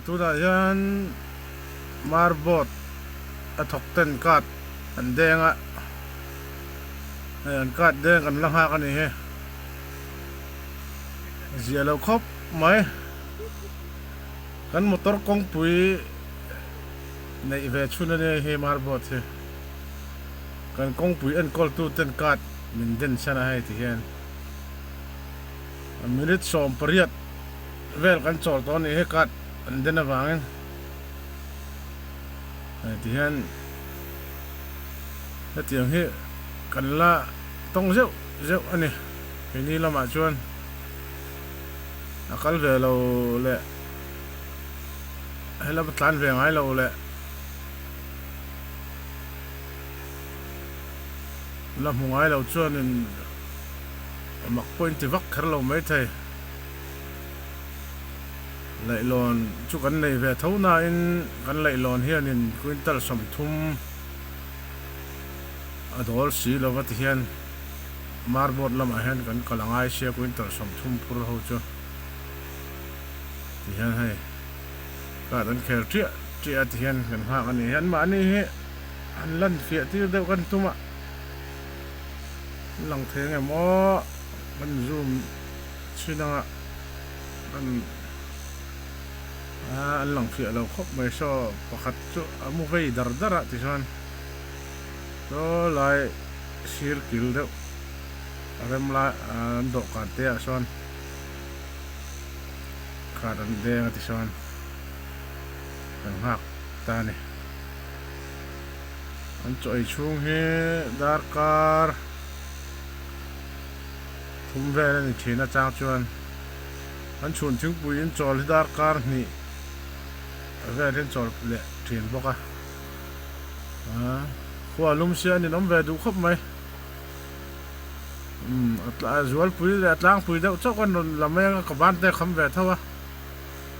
tu da yan marbot a thok ten kat an denga an kat deng kan lang ha kan ni he zia lo khop mai kan motor kong pui nei ve chuna ne he marbot he kan kong pui an kol tu ten kat min den sana hai ti hian a minute som pariat vel kan chol to ni he kat an den awangin ti hian tiang hi kan la tong zeu zeu ani ni lama chuan akal ve lo le hela batlan ve ngai lo le la mungai lo chuan in mak point ti vak khar lo mai thai lai lon chu kan nei ve thona in kan lai lon hian in quintal som thum adol si lo wat hian marbot lama hian kan kalangai sia quintal som thum phur ho chu ti hian hai ka dan kher tia ti hian kan ha kan ni hian ma ni he an lan fia ti deuh kan tuma lang theng emo kan zoom china kan an lang fia lo khop mai so pakhat chu amu vei dardara ti san to lai sir kil deuh rem la an do kan te a son khadan deng ti son kan hak ta ni an choi chung he darkar thum ve ni thina chang chuan an chun thing pui in chol darkar ni ve den chol le thin boka khwa lum sia ni nom ve du khop mai atla zual pui le atlang pui deuh chok an lameng ka ban te kham ve thawa